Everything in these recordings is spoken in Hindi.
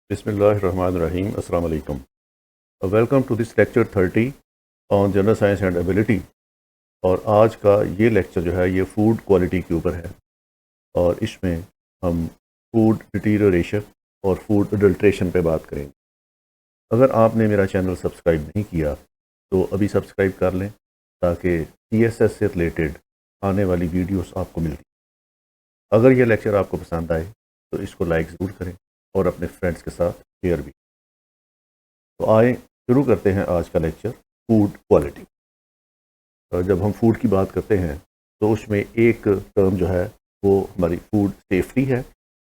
Bismillahirrahmanirrahim. Assalamu alaikum. Welcome to this lecture 30 on general science and ability. और आज का ये लेक्चर जो है ये फूड क्वालिटी के ऊपर है और इसमें हम फूड डिटीरियोरेशन और फूड अडल्ट्रेशन पे बात करेंगे। अगर आपने मेरा चैनल सब्सक्राइब नहीं किया तो अभी सब्सक्राइब कर लें ताकि CSS से रिलेटेड आने वाली वीडियोस आपको मिलती। अगर ये लेक्चर आपको पसंद आए तो इसको लाइक ज़रूर करें और अपने फ्रेंड्स के साथ शेयर भी। तो आए शुरू करते हैं आज का लेक्चर फूड क्वालिटी। जब हम फूड की बात करते हैं तो उसमें एक टर्म जो है वो हमारी फूड सेफ्टी है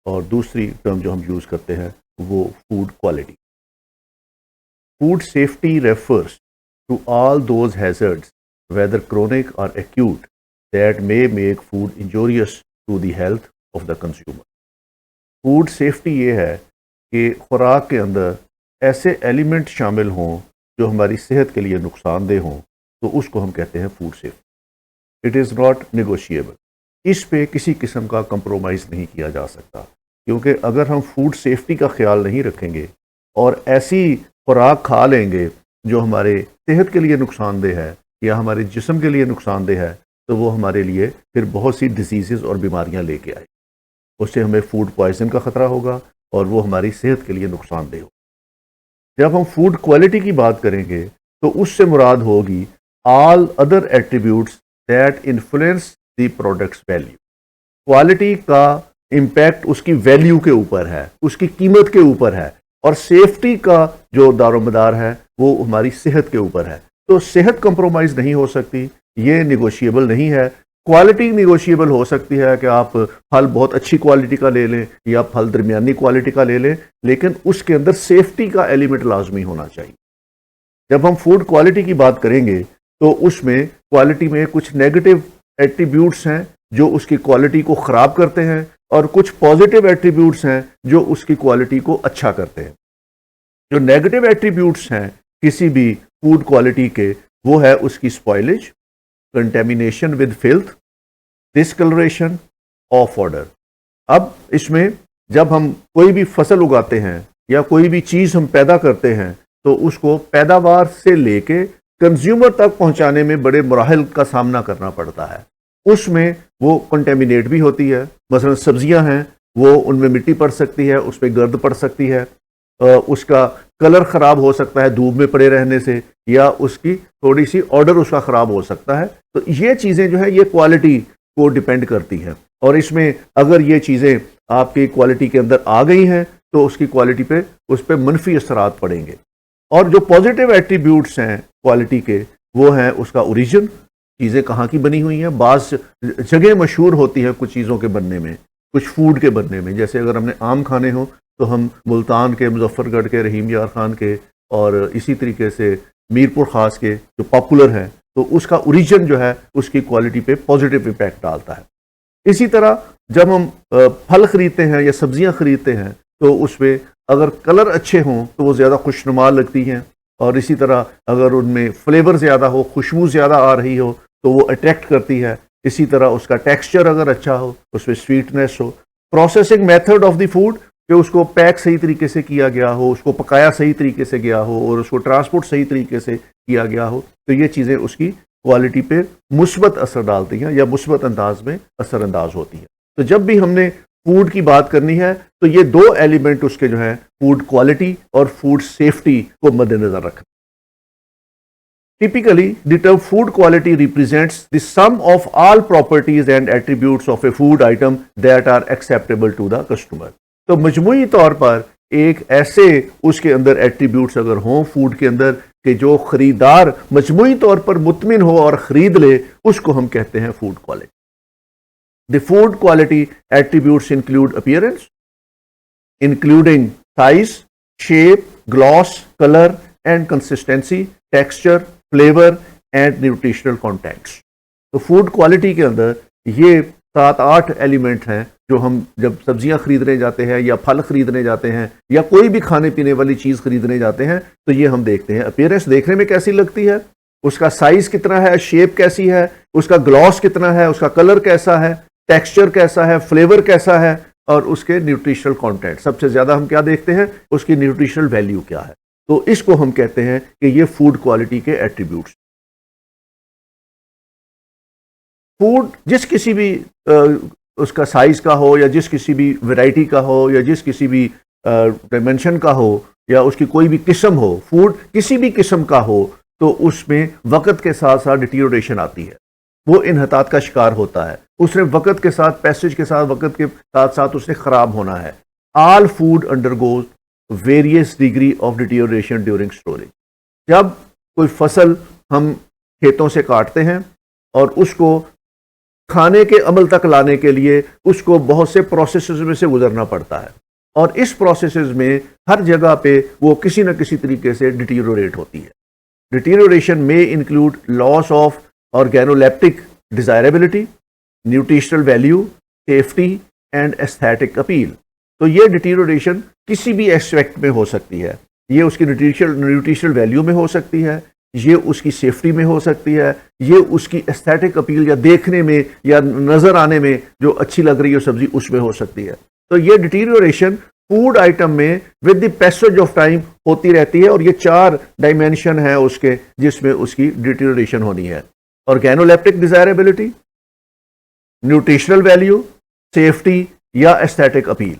और दूसरी टर्म जो हम यूज़ करते हैं वो food quality. Food safety refers to all those hazards whether chronic और acute that may make food injurious to the health of the consumer. Food safety ये है कि खुराक के अंदर ऐसे एलिमेंट शामिल हों जो हमारी सेहत के लिए नुकसानदेह हों तो उसको हम कहते हैं food safety. It is not negotiable. इस पे किसी किस्म का कंप्रोमाइज़ नहीं किया जा सकता, क्योंकि अगर हम फूड सेफ्टी का ख्याल नहीं रखेंगे और ऐसी खुराक खा लेंगे जो हमारे सेहत के लिए नुकसानदेह है या हमारे जिस्म के लिए नुकसानदेह है तो वो हमारे लिए फिर बहुत सी डिजीज़ और बीमारियाँ लेके आए। उससे हमें फूड पॉइजन का ख़तरा होगा और वो हमारी सेहत के लिए नुकसानदेह होगा। जब हम फूड क्वालिटी की बात करेंगे तो उससे मुराद होगी all other attributes that influence the products value. Quality का इम्पैक्ट उसकी वैल्यू के ऊपर है, उसकी कीमत के ऊपर है, और सेफ्टी का जो दारोमदार है वो हमारी सेहत के ऊपर है। तो सेहत कंप्रोमाइज़ नहीं हो सकती, ये निगोशिएबल नहीं है। क्वालिटी निगोशिएबल हो सकती है कि आप फल बहुत अच्छी क्वालिटी का ले लें या फल दरमियानी क्वालिटी का ले लें, लेकिन उसके अंदर सेफ्टी का एलिमेंट लाजमी होना चाहिए। जब हम फूड क्वालिटी की बात करेंगे तो उसमें क्वालिटी में कुछ नेगेटिव एट्रीब्यूट्स हैं जो उसकी क्वालिटी को ख़राब करते हैं और कुछ पॉजिटिव एट्रीब्यूट्स हैं जो उसकी क्वालिटी को अच्छा करते हैं। जो नेगेटिव एट्रीब्यूट्स हैं किसी भी फूड क्वालिटी के वो है उसकी spoilage, contamination with filth, discolouration, off odour. अब इसमें जब हम कोई भी फसल उगाते हैं या कोई भी चीज़ हम पैदा करते हैं तो उसको पैदावार से लेके कंज्यूमर तक पहुंचाने में बड़े मराहल का सामना करना पड़ता है। उसमें वो कंटेमिनेट भी होती है। मसलन सब्जियां हैं वो उनमें मिट्टी पड़ सकती है, उस पर गर्द पड़ सकती है, उसका कलर ख़राब हो सकता है धूप में पड़े रहने से, या उसकी थोड़ी सी ऑर्डर उसका ख़राब हो सकता है। तो ये चीज़ें जो है ये क्वालिटी को डिपेंड करती हैं, और इसमें अगर ये चीज़ें आपकी क्वालिटी के अंदर आ गई हैं तो उसकी क्वालिटी पे उस पर मनफी असरात पड़ेंगे। और जो पॉजिटिव एट्रीब्यूट्स हैं क्वालिटी के वो हैं उसका ओरिजिन, चीज़ें कहाँ की बनी हुई हैं। बाज़ जगह मशहूर होती है कुछ चीज़ों के बनने में, कुछ फूड के बनने में। जैसे अगर हमने आम खाने हो तो हम मुल्तान के, मुजफ्फरगढ़ के, रहीम यार खान के और इसी तरीके से मीरपुर ख़ास के जो पॉपुलर हैं तो उसका ओरिजिन जो है उसकी क्वालिटी पे पॉजिटिव इम्पैक्ट डालता है। इसी तरह जब हम फल ख़रीदते हैं या सब्जियां ख़रीदते हैं तो उसमें अगर कलर अच्छे हों तो वो ज़्यादा खुशनुमा लगती हैं, और इसी तरह अगर उनमें फ्लेवर ज़्यादा हो, खुशबू ज़्यादा आ रही हो तो वो अट्रैक्ट करती है। इसी तरह उसका टेक्सचर अगर अच्छा हो, उसमें स्वीटनेस हो, processing method of the food कि उसको पैक सही तरीके से किया गया हो, उसको पकाया सही तरीके से गया हो और उसको ट्रांसपोर्ट सही तरीके से किया गया हो, तो ये चीज़ें उसकी क्वालिटी पे मुस्बत असर डालती हैं या मुस्बत अंदाज में असरअंदाज होती हैं। तो जब भी हमने फूड की बात करनी है तो ये दो एलिमेंट उसके जो है फूड क्वालिटी और फूड सेफ्टी को मद्देनजर रखना। Typically, the term food quality represents the sum of all properties and attributes of a food item that are acceptable to the customer. तो मजमूई तौर पर एक ऐसे उसके अंदर एट्रीब्यूट्स अगर हों फूड के अंदर कि जो खरीदार मजमूई तौर पर मुतमिन हो और ख़रीद ले, उसको हम कहते हैं food quality. The food quality attributes include appearance, including size, shape, gloss, color and consistency, texture, flavour and nutritional contents. तो फूड क्वालिटी के अंदर ये 7-8 एलिमेंट हैं जो हम जब सब्जियां खरीदने जाते हैं या फल खरीदने जाते हैं या कोई भी खाने पीने वाली चीज़ खरीदने जाते हैं तो ये हम देखते हैं। अपीयरेंस देखने में कैसी लगती है, उसका साइज़ कितना है, शेप कैसी है, उसका ग्लॉस कितना है, उसका कलर कैसा है, टेक्सचर कैसा है, फ्लेवर कैसा है, और उसके न्यूट्रिशनल कंटेंट। सबसे ज़्यादा हम क्या देखते हैं, उसकी न्यूट्रिशनल वैल्यू क्या है। तो इसको हम कहते हैं कि ये फूड क्वालिटी के एट्रीब्यूट्स। फूड जिस किसी भी उसका साइज का हो, या जिस किसी भी वैरायटी का हो, या जिस किसी भी डायमेंशन का हो, या उसकी कोई भी किस्म हो, फूड किसी भी किस्म का हो, तो उसमें वक्त के साथ साथ डिटीरियोरेशन आती है, वो इन्हतात का शिकार होता है। उसने वक्त के साथ, पैसेज के साथ, वक्त के साथ साथ उसने खराब होना है। All food undergoes various degree of deterioration during storage. जब कोई फसल हम खेतों से काटते हैं और उसको खाने के अमल तक लाने के लिए उसको बहुत से प्रोसेसेस में से गुजरना पड़ता है, और इस प्रोसेसेस में हर जगह पे वो किसी न किसी तरीके से डिटीरियोरेट होती है। डिटीरियोरेशन में include loss of organoleptic desirability, nutritional value, safety and aesthetic appeal. तो ये डिटीरियोरेशन किसी भी एस्पेक्ट में हो सकती है। ये उसकी न्यूट्रिशनल वैल्यू में हो सकती है, ये उसकी सेफ्टी में हो सकती है, ये उसकी एस्थेटिक अपील या देखने में या नजर आने में जो अच्छी लग रही है सब्जी, उसमें हो सकती है। तो ये डिटीरियोरेशन फूड आइटम में with the passage of time होती रहती है, और ये 4 डायमेंशन है उसके जिसमें उसकी डिटीरियोरेशन होनी है। Organoleptic desirability, nutritional value, safety या एस्थेटिक अपील।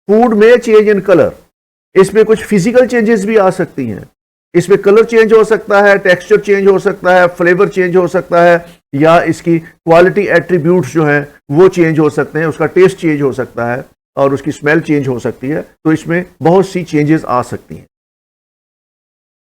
फूड में चेंज इन कलर, इसमें कुछ फिजिकल चेंजेस भी आ सकती हैं। इसमें कलर चेंज हो सकता है, टेक्सचर चेंज हो सकता है, फ्लेवर चेंज हो सकता है, या इसकी क्वालिटी एट्रीब्यूट्स जो हैं वो चेंज हो सकते हैं, उसका टेस्ट चेंज हो सकता है, और उसकी स्मेल चेंज हो सकती है। तो इसमें बहुत सी चेंजेस आ सकती हैं।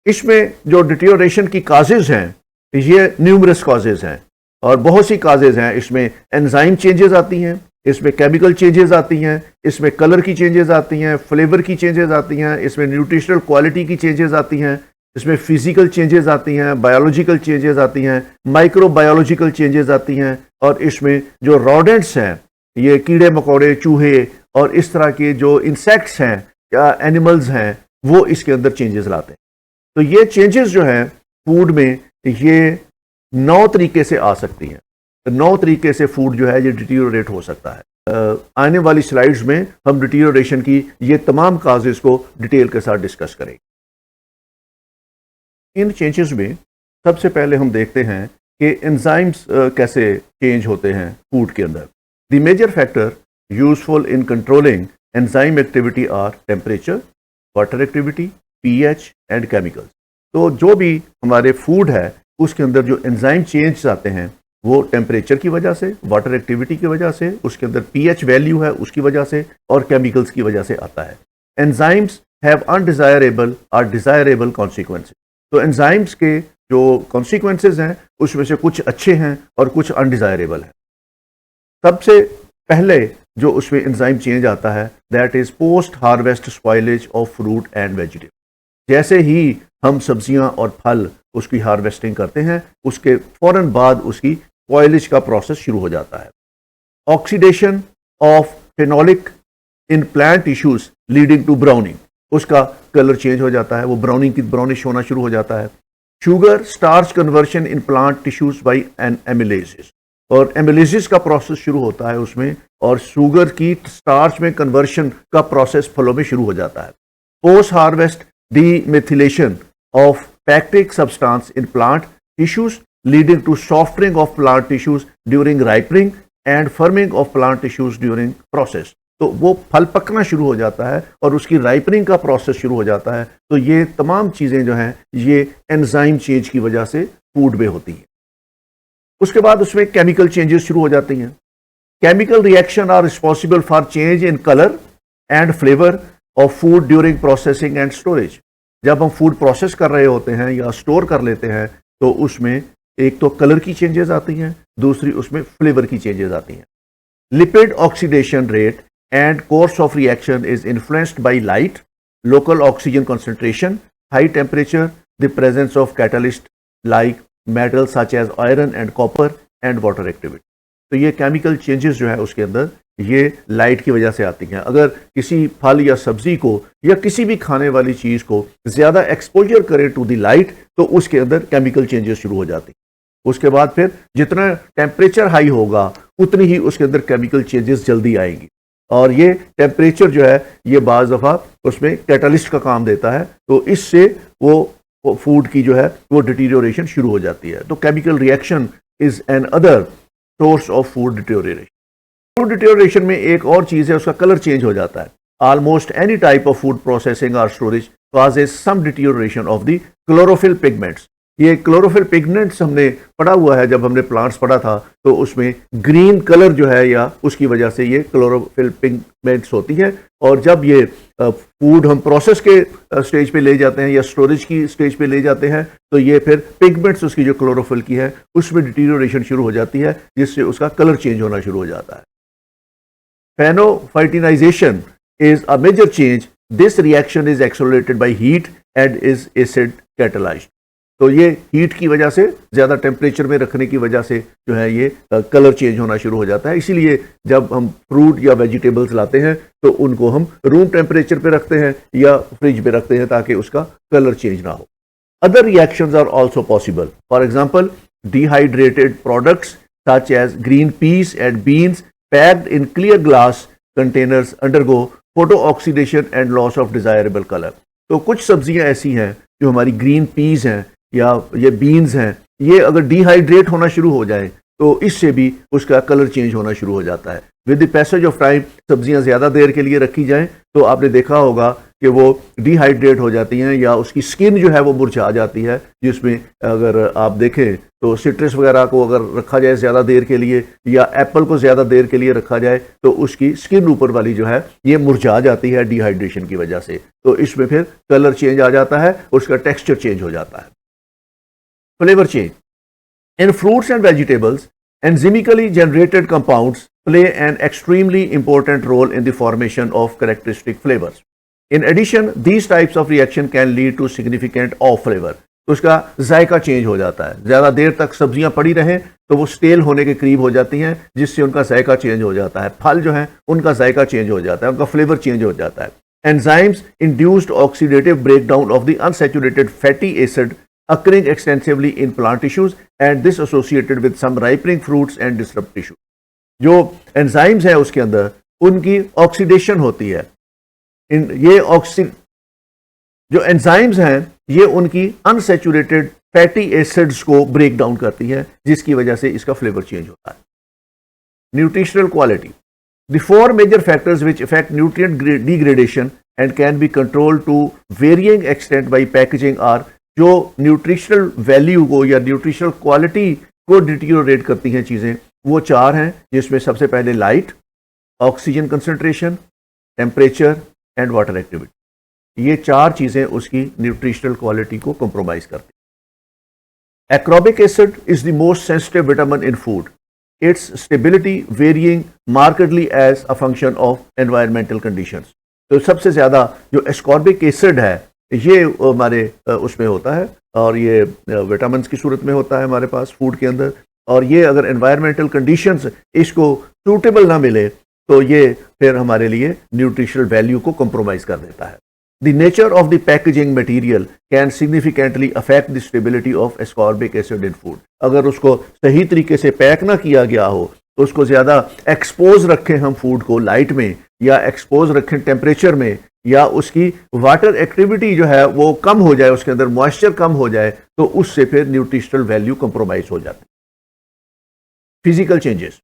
इसमें जो डिटीरियोरेशन की काजेज हैं, ये न्यूमरस काजेज हैं, और बहुत सी काजेज हैं। इसमें एंजाइम चेंजेस आती हैं, इसमें केमिकल चेंजेस आती हैं, इसमें कलर की चेंजेस आती हैं, फ्लेवर की चेंजेस आती हैं, इसमें न्यूट्रिशनल क्वालिटी की चेंजेस आती हैं, इसमें फिजिकल चेंजेस आती हैं, बायोलॉजिकल चेंजेस आती हैं, माइक्रोबायोलॉजिकल चेंजेस आती हैं, और इसमें जो रोडेंट्स हैं, ये कीड़े मकोड़े, चूहे और इस तरह के जो इंसेक्ट्स हैं या एनिमल्स हैं, वो इसके अंदर चेंजेस लाते हैं। तो ये चेंजेस जो हैं फूड में, ये 9 तरीके से आ सकती हैं। 9 तरीके से फूड जो है ये डिटीरियोरेट हो सकता है। आने वाली स्लाइड्स में हम डिटीरियोरेशन की ये तमाम काजेस को डिटेल के साथ डिस्कस करेंगे। इन चेंजेस में सबसे पहले हम देखते हैं कि एंजाइम्स कैसे चेंज होते हैं फूड के अंदर। The major factor useful in controlling enzyme activity are temperature, water activity, pH and chemicals. तो जो भी हमारे फूड है उसके अंदर जो एंजाइम चेंज आते हैं वो टेम्परेचर की वजह से, वाटर एक्टिविटी की वजह से, उसके अंदर पीएच वैल्यू है उसकी वजह से, और केमिकल्स की वजह से आता है। एंजाइम्स हैव अनडिजायरेबल और डिजायरेबल कॉन्सिक्वेंसेस। तो एंजाइम्स के जो कॉन्सिक्वेंसेस हैं उसमें से कुछ अच्छे हैं और कुछ अनडिजायरेबल हैं। सबसे पहले जो उसमें एंजाइम चेंज आता है that is post harvest spoilage of fruit and vegetable. जैसे ही हम सब्जियां और फल उसकी हार्वेस्टिंग करते हैं, उसके फौरन बाद उसकी स्पॉइलेज का प्रोसेस शुरू हो जाता है। Oxidation of phenolic in plant tissues leading to browning, उसका कलर चेंज हो जाता है, वो ब्राउनिश होना शुरू हो जाता है। Sugar starch conversion in plant tissues by an amylases, और एमिलेसिस का प्रोसेस शुरू होता है उसमें, और शुगर की स्टार्च में कन्वर्शन का प्रोसेस फलों में शुरू हो जाता है। Post harvest demethylation of pectic substances in plant tissues leading to softening of plant tissues during ripening and firming of plant tissues during process. तो वो फल पकना शुरू हो जाता है और उसकी राइपनिंग का प्रोसेस शुरू हो जाता है। तो ये तमाम चीज़ें जो हैं ये एंजाइम चेंज की वजह से फूड में होती हैं। उसके बाद उसमें केमिकल चेंजेस शुरू हो जाती हैं। Chemical reaction are responsible for change in colour and flavour of food during processing and storage. जब हम फूड प्रोसेस कर रहे होते हैं या स्टोर कर लेते हैं तो उसमें एक तो कलर की चेंजेस आती हैं, दूसरी उसमें फ्लेवर की चेंजेस आती हैं। Lipid oxidation rate and course of reaction is influenced by light, local oxygen concentration, high temperature, the presence of catalyst like metals such as iron and copper and water activity. तो ये केमिकल चेंजेस जो है उसके अंदर ये लाइट की वजह से आती हैं। अगर किसी फल या सब्जी को या किसी भी खाने वाली चीज़ को ज़्यादा एक्सपोजर करे टू द लाइट तो उसके अंदर केमिकल चेंजेस शुरू हो जाती हैं। उसके बाद फिर जितना टेम्परेचर हाई होगा उतनी ही उसके अंदर केमिकल चेंजेस जल्दी आएंगी। और ये टेम्परेचर जो है ये बाज़ दफ़ा उसमें कैटलिस्ट का काम देता है, तो इससे वो फूड की जो है वो डिटीरियोरेशन शुरू हो जाती है। तो chemical reaction is an other source of food deterioration. Food deterioration में एक और चीज़ है, उसका कलर चेंज हो जाता है। Almost any type of food processing और storage causes some deterioration of the chlorophyll pigments। ये क्लोरोफिल पिगमेंट्स हमने पढ़ा हुआ है, जब हमने प्लांट्स पढ़ा था तो उसमें ग्रीन कलर जो है या उसकी वजह से ये क्लोरोफिल पिगमेंट्स होती है। और जब ये फूड हम प्रोसेस के स्टेज पे ले जाते हैं या स्टोरेज की स्टेज पे ले जाते हैं तो ये फिर पिगमेंट्स उसकी जो क्लोरोफिल की है उसमें डिटीरियोरेशन शुरू हो जाती है, जिससे उसका कलर चेंज होना शुरू हो जाता है। Pheophytinization is a major change. This reaction is accelerated by heat and is acid catalysed. तो ये हीट की वजह से, ज़्यादा टेम्परेचर में रखने की वजह से जो है ये कलर चेंज होना शुरू हो जाता है। इसीलिए जब हम फ्रूट या वेजिटेबल्स लाते हैं तो उनको हम रूम टेम्परेचर पे रखते हैं या फ्रिज पे रखते हैं ताकि उसका कलर चेंज ना हो। Other reactions are also possible. For example, dehydrated products such as green peas and beans packed in clear glass containers undergo photo oxidation and loss of desirable colour. तो कुछ सब्जियां ऐसी हैं जो हमारी ग्रीन पीस हैं या ये बीन्स हैं, ये अगर डिहाइड्रेट होना शुरू हो जाए तो इससे भी उसका कलर चेंज होना शुरू हो जाता है। With the passage of time सब्जियां ज़्यादा देर के लिए रखी जाएं तो आपने देखा होगा कि वो डिहाइड्रेट हो जाती हैं या उसकी स्किन जो है वो मुरझा जाती है, जिसमें अगर आप देखें तो सिट्रस वगैरह को अगर रखा जाए ज़्यादा देर के लिए या एप्पल को ज़्यादा देर के लिए रखा जाए तो उसकी स्किन ऊपर वाली जो है ये मुरझा जाती है डिहाइड्रेशन की वजह से। तो इसमें फिर कलर चेंज आ जाता है, उसका टेक्सचर चेंज हो जाता है। Flavour change in fruits and vegetables, enzymically generated compounds play an extremely important role in the formation of characteristic flavors. In addition, these types of reaction can lead to significant off flavor. तो उसका जायका चेंज हो जाता है। ज़्यादा देर तक सब्जियां पड़ी रहें तो वो स्टेल होने के करीब हो जाती हैं, जिससे उनका जायका चेंज हो जाता है। फल जो है उनका जायका चेंज हो जाता है, उनका फ्लेवर चेंज हो जाता है। Enzymes induced oxidative breakdown of the unsaturated fatty acid occurring extensively in plant tissues and this associated with some ripening fruits and disrupt tissue। जो एंजाइम्स हैं उसके अंदर उनकी ऑक्सीडेशन होती है। जो एंजाइम्स हैं ये उनकी अनसैचुरेटेड फैटी एसिड्स को ब्रेक डाउन करती हैं, जिसकी वजह से इसका फ्लेवर चेंज होता है। Nutritional quality, the four major factors which affect nutrient degradation and can be controlled to varying extent by packaging are. जो न्यूट्रिशनल वैल्यू को या न्यूट्रिशनल क्वालिटी को डिटीरियोरेट करती हैं चीज़ें, वो चार हैं, जिसमें सबसे पहले light, oxygen concentration, temperature and water activity. ये चार चीज़ें उसकी न्यूट्रिशनल क्वालिटी को कंप्रोमाइज करती हैं। Ascorbic acid is the most sensitive vitamin in food, its stability varying markedly as a function of environmental conditions. तो सबसे ज़्यादा जो एस्कॉर्बिक एसिड है ये हमारे उसमें होता है और ये विटामिन की सूरत में होता है हमारे पास फूड के अंदर, और ये अगर एनवायरमेंटल कंडीशंस इसको सूटेबल ना मिले तो ये फिर हमारे लिए न्यूट्रिशनल वैल्यू को कंप्रोमाइज कर देता है। The nature of the packaging material can significantly affect the stability of ascorbic acid in food. अगर उसको सही तरीके से पैक ना किया गया हो, उसको ज़्यादा एक्सपोज रखें हम फूड को लाइट में या एक्सपोज रखें टेम्परेचर में, या उसकी वाटर एक्टिविटी जो है वो कम हो जाए, उसके अंदर मॉइस्चर कम हो जाए, तो उससे फिर न्यूट्रिशनल वैल्यू कंप्रोमाइज हो जाती है। Physical changes,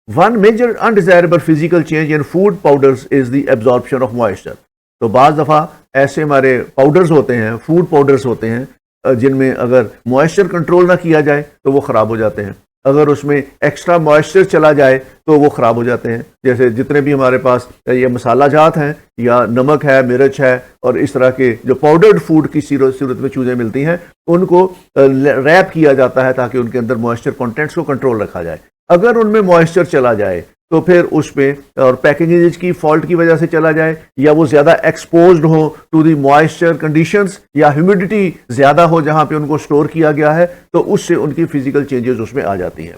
one major undesirable physical change in food powders is the absorption of moisture. तो बाज़ दफ़ा ऐसे हमारे पाउडर्स होते हैं, फूड पाउडर्स होते हैं, जिनमें अगर मॉइस्चर कंट्रोल ना किया जाए तो वो ख़राब हो जाते हैं। अगर उसमें एक्स्ट्रा मॉइस्चर चला जाए तो वो ख़राब हो जाते हैं। जैसे जितने भी हमारे पास ये मसाला जात हैं या नमक है, मिर्च है और इस तरह के जो पाउडर्ड फूड की सूरत में चीज़ें मिलती हैं, उनको रैप किया जाता है ताकि उनके अंदर मॉइस्चर कंटेंट्स को कंट्रोल रखा जाए। अगर उनमें मॉइस्चर चला जाए तो फिर उसमें और पैकेजिंग की फॉल्ट की वजह से चला जाए, या वो ज़्यादा एक्सपोज्ड हो टू दी मॉइस्चर कंडीशंस, या ह्यूमिडिटी ज़्यादा हो जहाँ पे उनको स्टोर किया गया है, तो उससे उनकी फिजिकल चेंजेस उसमें आ जाती हैं।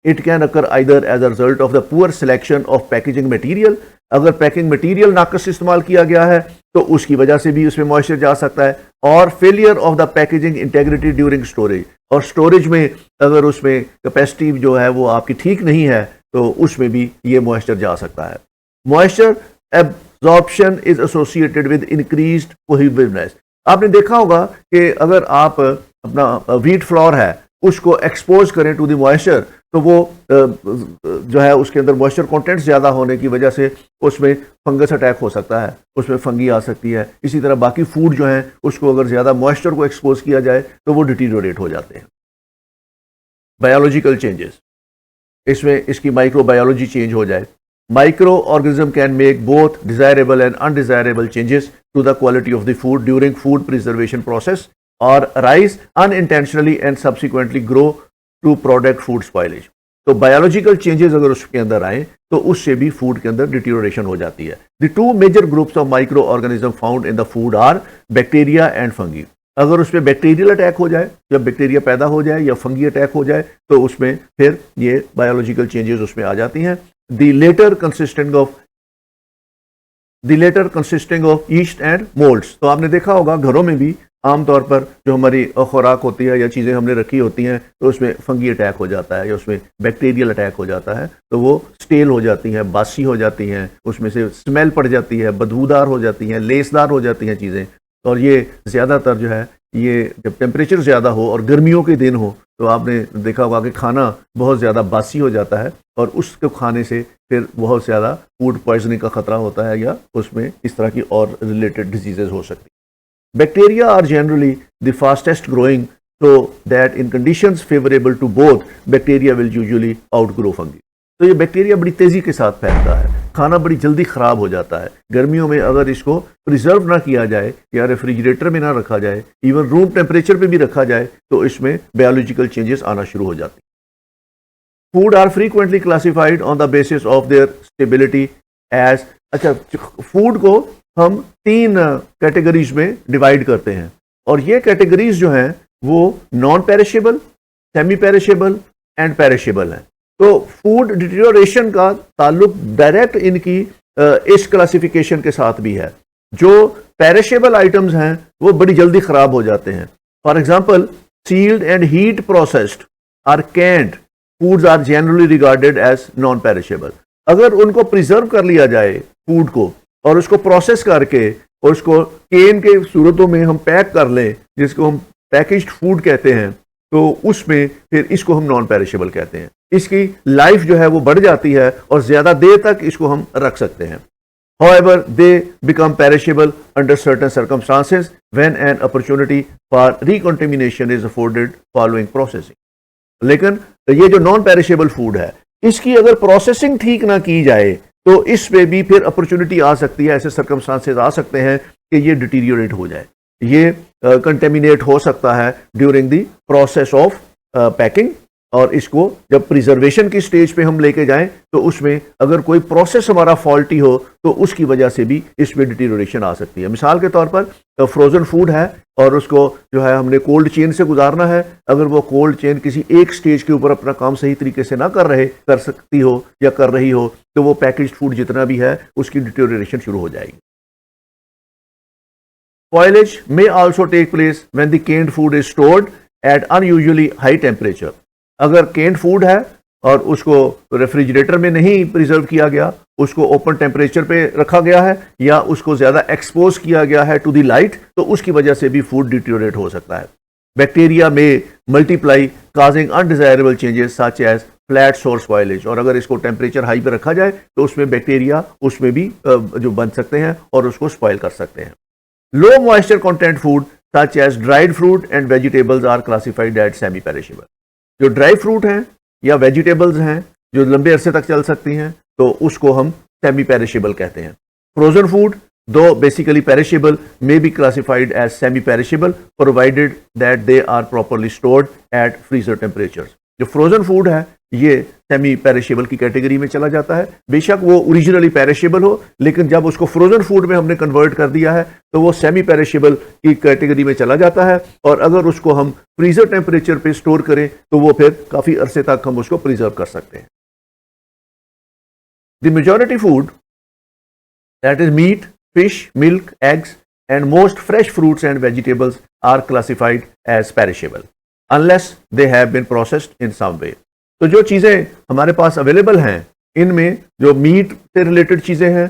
It can occur either as a result of the poor selection of packaging material. अगर पैकिंग मटीरियल नाकस इस्तेमाल किया गया है तो उसकी वजह से भी उसमें मॉइस्चर जा सकता है, और failure of the packaging integrity during storage. और स्टोरेज में अगर उसमें कैपेसिटी जो है वो आपकी ठीक नहीं है तो उसमें भी ये मॉइस्चर जा सकता है। Moisture absorption is associated with increased cohesiveness. आपने देखा होगा कि अगर आप अपना व्हीट फ्लोर है उसको एक्सपोज करें टू द मॉइस्चर, तो वो जो है उसके अंदर मॉइस्चर कंटेंट ज़्यादा होने की वजह से उसमें फंगस अटैक हो सकता है, उसमें फंगी आ सकती है। इसी तरह बाकी फूड जो है उसको अगर ज़्यादा मॉइस्चर को एक्सपोज किया जाए तो वो डिटीरियोरेट हो जाते हैं। बायोलॉजिकल चेंजेस, इसमें इसकी माइक्रोबायोलॉजी चेंज हो जाए। Micro organism can make both desirable and undesirable changes to the quality of the food during food preservation process और rise unintentionally and subsequently grow to product food spoilage. तो बायोलॉजिकल चेंजेस अगर उसके अंदर आए तो उससे भी फूड के अंदर डिटीरियोरेशन हो जाती है। The two major groups of microorganism found in the food are bacteria and fungi. अगर उसमें बैक्टीरियल अटैक हो जाए, जब बैक्टीरिया पैदा हो जाए या फंगी अटैक हो जाए, तो उसमें फिर ये बायोलॉजिकल चेंजेस उसमें आ जाती हैं। The latter consisting of yeast and moulds. तो आपने देखा होगा घरों में भी आमतौर पर जो हमारी खुराक होती है या चीज़ें हमने रखी होती हैं तो उसमें फंगी अटैक हो जाता है या उसमें बैक्टीरियल अटैक हो जाता है, तो वो स्टेल हो जाती हैं, बासी हो जाती हैं, उसमें से स्मेल पड़ जाती है, बदबूदार हो जाती हैं, लेसदार हो जाती हैं चीज़ें। और ये ज़्यादातर जो है ये जब टेम्परेचर ज़्यादा हो और गर्मियों के दिन हो तो आपने देखा होगा कि खाना बहुत ज़्यादा बासी हो जाता है और उसको खाने से फिर बहुत ज़्यादा फूड पॉइजनिंग का ख़तरा होता है या उसमें इस तरह की और रिलेटेड डिजीज़ेज हो सकती हैं। Bacteria are generally the fastest growing, so that in conditions favorable to both bacteria will usually outgrow fungi। तो ये बैक्टीरिया बड़ी तेजी के साथ फैलता है, खाना बड़ी जल्दी खराब हो जाता है। गर्मियों में अगर इसको प्रिजर्व ना किया जाए या रेफ्रिजरेटर में ना रखा जाए, इवन रूम टेम्परेचर पे भी रखा जाए, तो इसमें बायोलॉजिकल चेंजेस आना शुरू हो जाते हैं। Food are frequently classified on the basis of their stability as, अच्छा फूड को हम 3 कैटेगरीज में डिवाइड करते हैं और ये कैटेगरीज जो हैं वो non perishable, semi perishable and perishable हैं। तो फूड डिटीरियोरेशन का ताल्लुक डायरेक्ट इनकी इस क्लासिफिकेशन के साथ भी है। जो पेरिशेबल आइटम्स हैं वो बड़ी जल्दी खराब हो जाते हैं। For example sealed and heat processed or canned foods are generally regarded as non perishable. अगर उनको प्रिजर्व कर लिया जाए फूड को और उसको प्रोसेस करके और उसको केन के सूरतों में हम पैक कर लें, जिसको हम पैकेज्ड फूड कहते हैं, तो उसमें फिर इसको हम नॉन पेरिशेबल कहते हैं। इसकी लाइफ जो है वो बढ़ जाती है और ज्यादा देर तक इसको हम रख सकते हैं। However, they become perishable under certain circumstances when an opportunity for recontamination is afforded following processing। लेकिन ये जो नॉन पेरिशेबल फूड है, इसकी अगर प्रोसेसिंग ठीक ना की जाए तो इसमें भी फिर अपॉर्चुनिटी आ सकती है, ऐसे सर्कमस्टांसेस आ सकते हैं कि ये डिटीरियोरेट हो जाए, ये कंटेमिनेट हो सकता है during the process of packing. और इसको जब प्रिजर्वेशन की स्टेज पे हम लेके जाएं तो उसमें अगर कोई प्रोसेस हमारा फॉल्टी हो तो उसकी वजह से भी इसमें डिटीरियोरेशन आ सकती है। मिसाल के तौर पर फ्रोजन फूड है और उसको जो है हमने कोल्ड चेन से गुजारना है, अगर वो कोल्ड चेन किसी एक स्टेज के ऊपर अपना काम सही तरीके से ना कर सकती हो या कर रही हो, तो वो पैकेज्ड फूड जितना भी है उसकी डिटीरियोरेशन शुरू हो जाएगी। Spoilage may also take place when the canned food is stored at unusually high temperature। अगर canned food है और उसको रेफ्रिजरेटर में नहीं प्रिजर्व किया गया, उसको ओपन टेम्परेचर पे रखा गया है या उसको ज्यादा एक्सपोज किया गया है टू द लाइट, तो उसकी वजह से भी फूड डिटीरियोरेट हो सकता है। बैक्टीरिया में multiply causing undesirable changes such as flat sour spoilage. और अगर इसको टेम्परेचर हाई पे रखा जाए तो उसमें बैक्टीरिया उसमें भी जो बन सकते हैं और उसको स्पॉइल कर सकते हैं। Low moisture content food such as dried fruit and vegetables are classified as semi perishable। जो ड्राई फ्रूट हैं या वेजिटेबल्स हैं जो लंबे अरसे तक चल सकती हैं तो उसको हम सेमी पेरिशेबल कहते हैं। फ्रोजन फूड दो basically perishable may be classified as semi perishable provided that they are properly stored at freezer temperatures। जो फ्रोजन फूड है ये सेमी पेरिशेबल की कैटेगरी में चला जाता है। बेशक वो ओरिजिनली पेरिशेबल हो, लेकिन जब उसको फ्रोजन फूड में हमने कन्वर्ट कर दिया है तो वो सेमी पेरिशेबल की कैटेगरी में चला जाता है। और अगर उसको हम फ्रीजर टेम्परेचर पे स्टोर करें तो वो फिर काफी अरसे तक हम उसको प्रिजर्व कर सकते हैं। The majority food that is meat, fish, milk, eggs and most fresh fruits and vegetables are classified as perishable unless they have been processed in some way. तो जो चीज़ें हमारे पास अवेलेबल हैं इनमें जो मीट से रिलेटेड चीज़ें हैं,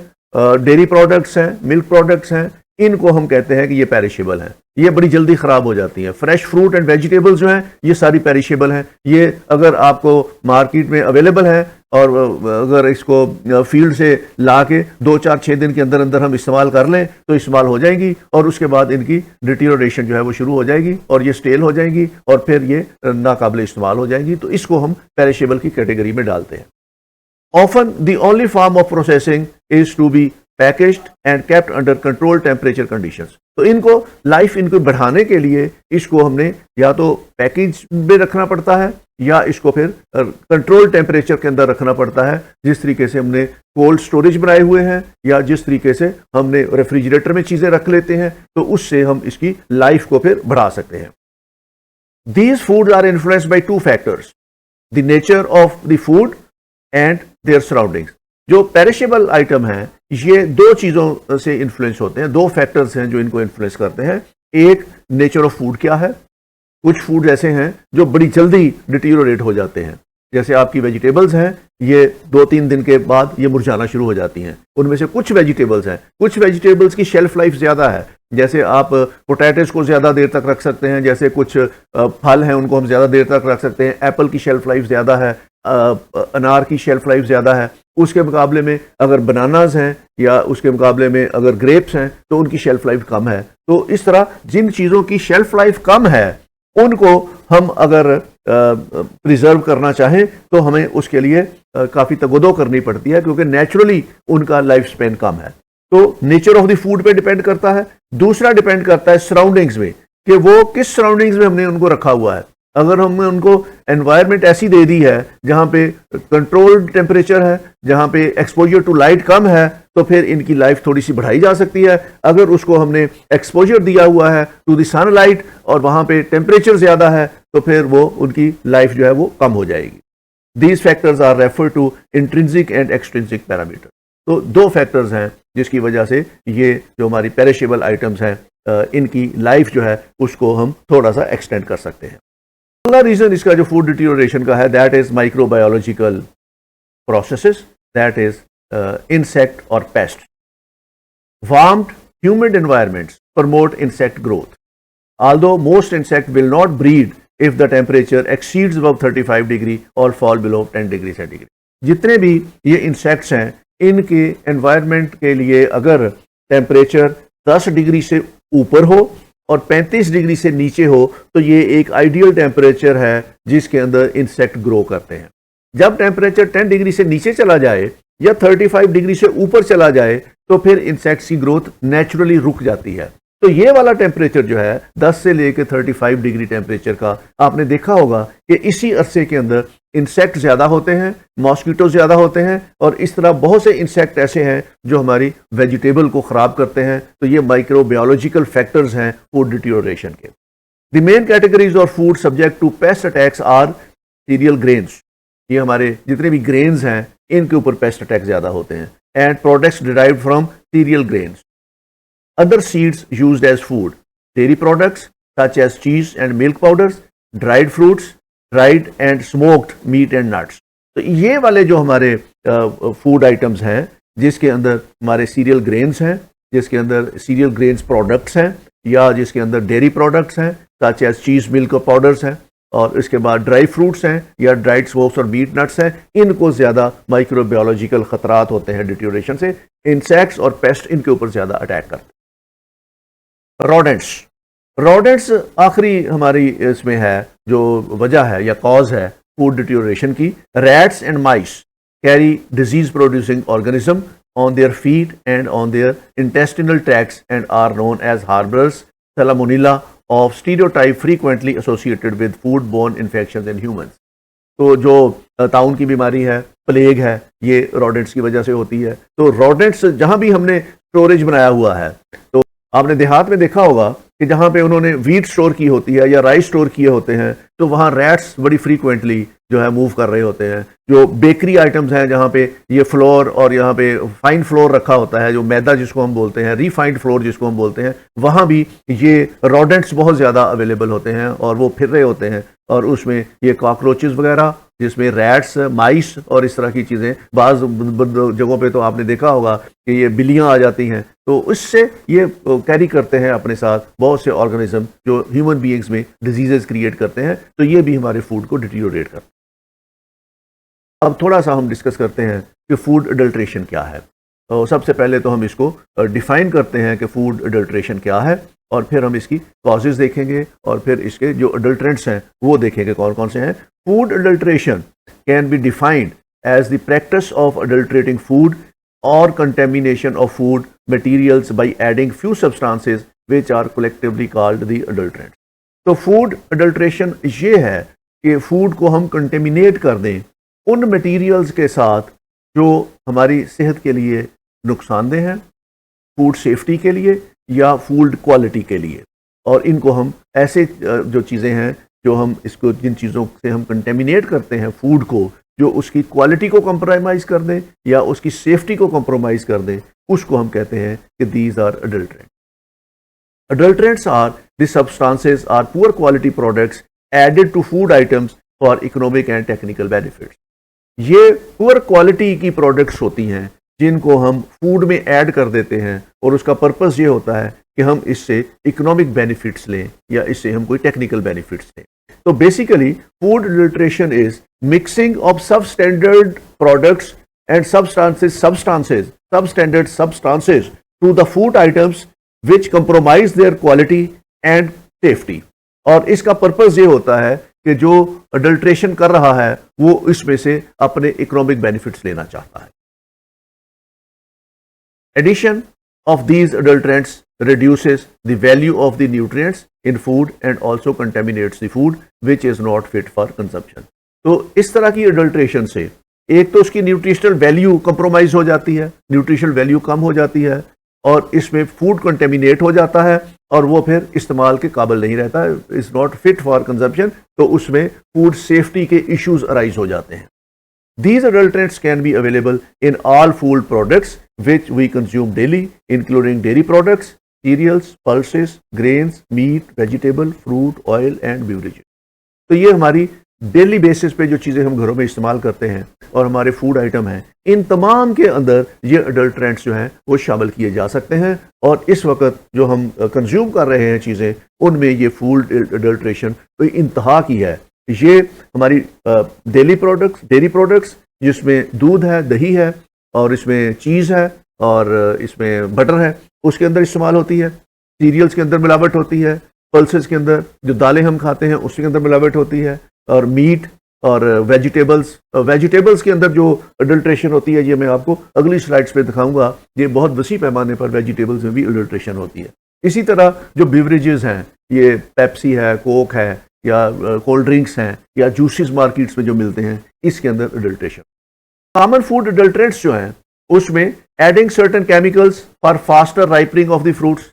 डेयरी प्रोडक्ट्स हैं, मिल्क प्रोडक्ट्स हैं, इनको हम कहते हैं कि ये पेरिशेबल हैं, ये बड़ी जल्दी ख़राब हो जाती हैं। फ्रेश फ्रूट एंड वेजिटेबल्स जो हैं ये सारी पेरिशेबल हैं। ये अगर आपको मार्केट में अवेलेबल है और अगर इसको फील्ड से ला के 2, 4, 6 दिन के अंदर अंदर हम इस्तेमाल कर लें तो इस्तेमाल हो जाएंगी, और उसके बाद इनकी डिटीरियोरेशन जो है वो शुरू हो जाएगी और ये स्टेल हो जाएंगी और फिर ये नाकाबिले इस्तेमाल हो जाएंगी। तो इसको हम पेरिशेबल की कैटेगरी में डालते हैं। Often the only form of processing is to be packaged and kept under controlled temperature conditions. तो इनको लाइफ इनको बढ़ाने के लिए इसको हमने या तो पैकेज में रखना पड़ता है या इसको फिर कंट्रोल टेम्परेचर के अंदर रखना पड़ता है, जिस तरीके से हमने कोल्ड स्टोरेज बनाए हुए हैं या जिस तरीके से हमने रेफ्रिजरेटर में चीज़ें रख लेते हैं, तो उससे हम इसकी लाइफ को फिर बढ़ा सकते हैं। These foods are influenced by two factors, the nature of the food and there surroundings. जो पेरिशेबल आइटम हैं ये दो चीज़ों से इन्फ्लुएंस होते हैं, दो फैक्टर्स हैं जो इनको इन्फ्लुएंस करते हैं। एक, नेचर ऑफ फूड क्या है। कुछ फूड ऐसे हैं जो बड़ी जल्दी डिटीरियोरेट हो जाते हैं, जैसे आपकी वेजिटेबल्स हैं, ये 2-3 दिन के बाद ये मुरझाना शुरू हो जाती हैं। उनमें से कुछ वेजिटेबल्स हैं, कुछ वेजिटेबल्स की शेल्फ लाइफ ज़्यादा है, जैसे आप पोटैटोज को ज़्यादा देर तक रख सकते हैं, जैसे कुछ फल हैं उनको हम ज़्यादा देर तक रख सकते हैं। एप्पल की शेल्फ लाइफ ज़्यादा है, अनार की शेल्फ लाइफ ज़्यादा है। उसके मुकाबले में अगर बनानाज हैं या उसके मुकाबले में अगर ग्रेप्स हैं तो उनकी शेल्फ लाइफ कम है। तो इस तरह जिन चीज़ों की शेल्फ लाइफ कम है उनको हम अगर प्रिजर्व करना चाहें तो हमें उसके लिए काफ़ी तगदो करनी पड़ती है, क्योंकि नेचुरली उनका लाइफ स्पेन कम है। तो नेचर ऑफ द फूड पे डिपेंड करता है। दूसरा डिपेंड करता है सराउंडिंग्स में, कि वो किस सराउंडिंग्स में हमने उनको रखा हुआ है। अगर हमने उनको एनवायरनमेंट ऐसी दे दी है जहाँ पे कंट्रोल्ड टेम्परेचर है, जहाँ पे एक्सपोजर टू लाइट कम है, तो फिर इनकी लाइफ थोड़ी सी बढ़ाई जा सकती है। अगर उसको हमने एक्सपोजर दिया हुआ है टू द सनलाइट और वहाँ पे टेम्परेचर ज़्यादा है तो फिर वो उनकी लाइफ जो है वो कम हो जाएगी। These factors are refer to intrinsic and extrinsic parameter. तो दो फैक्टर्स हैं जिसकी वजह से ये जो हमारी पेरिशेबल आइटम्स हैं इनकी लाइफ जो है उसको हम थोड़ा सा एक्सटेंड कर सकते हैं। अगला रीजन इसका जो फूड डिटीरियोरेशन का है, that is microbiological processes, that is insect और pest. Warmed humid environments promote insect growth. Although most insects will not breed if the temperature exceeds above 35 degree or fall below 10 degree centigrade. जितने भी ये इंसेक्ट्स हैं इनके एनवायरनमेंट के लिए अगर टेम्परेचर 10 डिग्री से ऊपर हो और 35 डिग्री से नीचे हो तो ये एक आइडियल टेम्परेचर है जिसके अंदर इंसेक्ट ग्रो करते हैं। जब टेम्परेचर 10 डिग्री से नीचे चला जाए या 35 डिग्री से ऊपर चला जाए तो फिर इंसेक्ट्स की ग्रोथ नेचुरली रुक जाती है। तो ये वाला टेम्परेचर जो है 10 से लेकर 35 डिग्री टेम्परेचर का, आपने देखा होगा कि इसी अरसे के अंदर इंसेक्ट ज़्यादा होते हैं, मॉस्किटो ज़्यादा होते हैं और इस तरह बहुत से इंसेक्ट ऐसे हैं जो हमारी वेजिटेबल को ख़राब करते हैं। तो ये माइक्रोबायोलॉजिकल फैक्टर्स हैं फूड डिटीरियोरेशन के। The main categories of food subject to pest attacks are cereal grains. ये हमारे जितने भी ग्रेन्स हैं इनके ऊपर पेस्ट अटैक ज़्यादा होते हैं। And products derived from serial grains. Other seeds used as food, dairy products such as cheese and milk powders, dried fruits, dried and smoked meat and nuts. तो ये वाले जो हमारे फूड आइटम्स हैं जिसके अंदर हमारे सीरियल ग्रेन्स हैं, जिसके अंदर सीरियल ग्रेन्स प्रोडक्ट्स हैं या जिसके अंदर डेयरी प्रोडक्ट्स हैं such as cheese, milk powders हैं और इसके बाद ड्राई फ्रूट्स हैं या ड्राइड स्मोक्स और मीट नट्स हैं, इनको ज़्यादा माइक्रोबायोलॉजिकल खतरात होते हैं डिटीरियोरेशन से। इंसेक्ट्स और पेस्ट इनके ऊपर ज़्यादा अटैक करते हैं। रोडेंट्स आखिरी हमारी इसमें है जो वजह है या कॉज है फूड डिटीरियोरेशन की। Rats and mice carry disease producing organism on their feet and on their intestinal tracts and are known as harbourers salmonella of stereotype frequently associated with food borne infections in humans. तो जो ताउन की बीमारी है, प्लेग है, ये रोडेंट्स की वजह से होती है। तो रोडेंट्स जहाँ भी हमने स्टोरेज बनाया हुआ है, तो आपने देहात में देखा होगा कि जहाँ पे उन्होंने वीट स्टोर की होती है या राइस स्टोर किए होते हैं तो वहाँ रैट्स बड़ी फ्रीक्वेंटली जो है मूव कर रहे होते हैं। जो बेकरी आइटम्स हैं जहाँ पे ये फ्लोर और यहाँ पे फाइन फ्लोर रखा होता है, जो मैदा जिसको हम बोलते हैं, रिफाइंड फ्लोर जिसको हम बोलते हैं, वहाँ भी ये रोडेंट्स बहुत ज़्यादा अवेलेबल होते हैं और वो फिर रहे होते हैं, और उसमें ये कॉकरोचेस वगैरह, जिसमें रैट्स, माइस और इस तरह की चीज़ें, बाज़ जगहों पे तो आपने देखा होगा कि ये बिल्लियाँ आ जाती हैं, तो उससे ये कैरी करते हैं अपने साथ बहुत से ऑर्गेनिज्म जो ह्यूमन बीइंग्स में डिजीजेस क्रिएट करते हैं, तो ये भी हमारे फूड को डिटीरियोरेट करते हैं। अब थोड़ा सा हम डिस्कस करते हैं कि फूड अडल्ट्रेशन क्या है। तो सबसे पहले तो हम इसको डिफाइन करते हैं कि फूड अडल्ट्रेशन क्या है, और फिर हम इसकी कॉजेज़ देखेंगे, और फिर इसके जो अडल्ट्रेंट्स हैं वो देखेंगे कौन कौन से हैं। Food adulteration can be defined as the practice of adulterating food or contamination of food materials by adding few substances which are collectively called the adulterants. तो फूड अडल्ट्रेशन ये है कि फूड को हम कंटेमिनेट कर दें उन मटेरियल्स के साथ जो हमारी सेहत के लिए नुकसानदेह हैं, फूड सेफ्टी के लिए या फूड क्वालिटी के लिए, और इनको हम ऐसे जो चीज़ें हैं जो हम इसको, जिन चीज़ों से हम कंटेमिनेट करते हैं फूड को, जो उसकी क्वालिटी को कंप्रोमाइज़ कर दें या उसकी सेफ्टी को कंप्रोमाइज़ कर दें, उसको हम कहते हैं कि these are adulterant. Adulterants are the substances are poor quality products added to food items for economic and technical benefits. ये पुअर क्वालिटी की प्रोडक्ट्स होती हैं जिनको हम फूड में ऐड कर देते हैं, और उसका पर्पस ये होता है कि हम इससे इकोनॉमिक बेनिफिट्स लें या इससे हम कोई टेक्निकल बेनिफिट्स लें। तो basically food adulteration is mixing of substandard products and substandard substances to the food items which compromise their quality and safety। और इसका पर्पस ये होता है कि जो अडल्ट्रेशन कर रहा है वो इसमें से अपने इकोनॉमिक बेनिफिट्स लेना चाहता है। Addition of these adulterants reduces the value of the nutrients in food and also contaminates the food which is not fit for consumption। तो इस तरह की अडल्ट्रेशन से एक तो उसकी न्यूट्रिशनल वैल्यू कंप्रोमाइज हो जाती है, न्यूट्रिशनल वैल्यू कम हो जाती है, और इसमें फूड कंटेमिनेट हो जाता है और वो फिर इस्तेमाल के काबिल नहीं रहता, is not fit for consumption, तो उसमें फूड सेफ्टी के इश्यूज अराइज हो जाते हैं। These adulterants can be available in all food products which we consume daily, including dairy products, cereals, pulses, grains, meat, vegetable, fruit, oil and beverages। तो ये हमारी डेली बेसिस पे जो चीज़ें हम घरों में इस्तेमाल करते हैं और हमारे फूड आइटम हैं, इन तमाम के अंदर ये अडल्ट्रेंट्स जो हैं वो शामिल किए जा सकते हैं, और इस वक्त जो हम कंज्यूम कर रहे हैं चीज़ें, उनमें ये फूड अडल्ट्रेशन कोई इंतहा की है। ये हमारी डेली प्रोडक्ट्स जिसमें दूध है, दही है, और इसमें चीज़ है, और इसमें बटर है, उसके अंदर इस्तेमाल होती है। सीरियल्स के अंदर मिलावट होती है, पल्सेस के अंदर जो दालें हम खाते हैं उसके अंदर मिलावट होती है, और मीट और वेजिटेबल्स के अंदर जो अडल्ट्रेशन होती है, ये मैं आपको अगली स्लाइड्स पे दिखाऊंगा। ये बहुत वसी पैमाने पर वेजिटेबल्स में भी अडल्ट्रेशन होती है। इसी तरह जो बिवरेजेस हैं, ये पेप्सी है, कोक है, या कोल्ड ड्रिंक्स हैं, या जूसेस मार्केट्स में जो मिलते हैं, इसके अंदर अडल्ट्रेशन। कॉमन फूड अडल्ट्रेंट्स जो हैं उसमें adding certain chemicals for faster ripening of the fruits,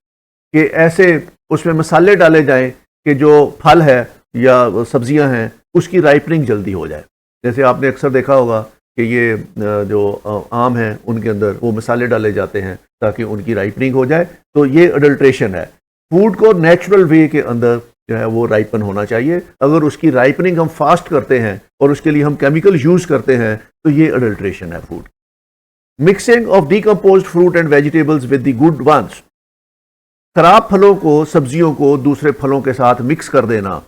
के ऐसे उसमें मसाले डाले जाएं कि जो फल है या सब्जियां हैं उसकी राइपनिंग जल्दी हो जाए। जैसे आपने अक्सर देखा होगा कि ये जो आम हैं उनके अंदर वो मसाले डाले जाते हैं ताकि उनकी राइपनिंग हो जाए, तो ये अडल्ट्रेशन है। फूड को नेचुरल वे के अंदर जो है वो राइपन होना चाहिए। अगर उसकी राइपनिंग हम फास्ट करते हैं और उसके लिए हम केमिकल यूज करते हैं तो ये अडल्ट्रेशन है food. Mixing of decomposed fruit and vegetables with the good ones, खराब फलों को, सब्जियों को दूसरे फलों के साथ मिक्स कर देना,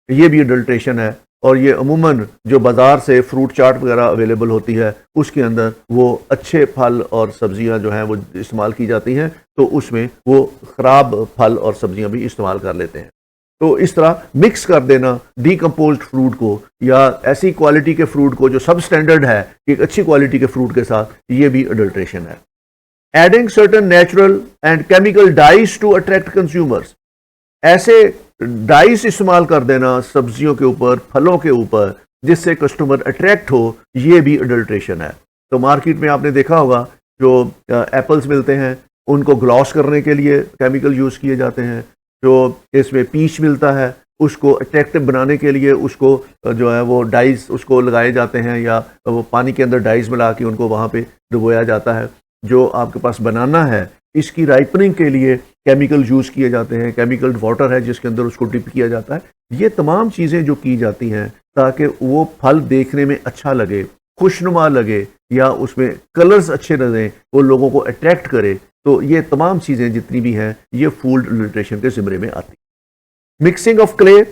ये भी अडल्ट्रेशन है। और ये अमूमन जो बाज़ार से फ्रूट चाट वगैरह अवेलेबल होती है उसके अंदर वो अच्छे फल और सब्जियां जो हैं वो इस्तेमाल की जाती हैं, तो उसमें वो ख़राब फल और सब्जियां भी इस्तेमाल कर लेते हैं। तो इस तरह मिक्स कर देना डीकम्पोज्ड फ्रूट को या ऐसी क्वालिटी के फ्रूट को जो सब स्टैंडर्ड है एक अच्छी क्वालिटी के फ्रूट के साथ, ये भी अडल्ट्रेशन है। Adding certain natural and chemical dyes to attract consumers, ऐसे डाइस इस्तेमाल कर देना सब्जियों के ऊपर, फलों के ऊपर, जिससे कस्टमर अट्रैक्ट हो, ये भी अडल्ट्रेशन है। तो मार्केट में आपने देखा होगा जो एप्पल्स मिलते हैं उनको ग्लॉस करने के लिए केमिकल यूज़ किए जाते हैं। जो इसमें पीच मिलता है उसको अट्रैक्टिव बनाने के लिए उसको जो है वो डाइस उसको लगाए जाते हैं, या वो पानी के अंदर डाइस मिला के उनको वहाँ पे डुबोया जाता है। जो आपके पास बनाना है, इसकी राइपनिंग के लिए केमिकल यूज़ किए जाते हैं, केमिकल वाटर है जिसके अंदर उसको डिप किया जाता है। ये तमाम चीज़ें जो की जाती हैं ताकि वो फल देखने में अच्छा लगे, खुशनुमा लगे, या उसमें कलर्स अच्छे नजरें, वो लोगों को अट्रैक्ट करे। तो ये तमाम चीज़ें जितनी भी हैं ये फूड एडल्ट्रेशन के ज़िम्मे में आती है। Mixing of clay,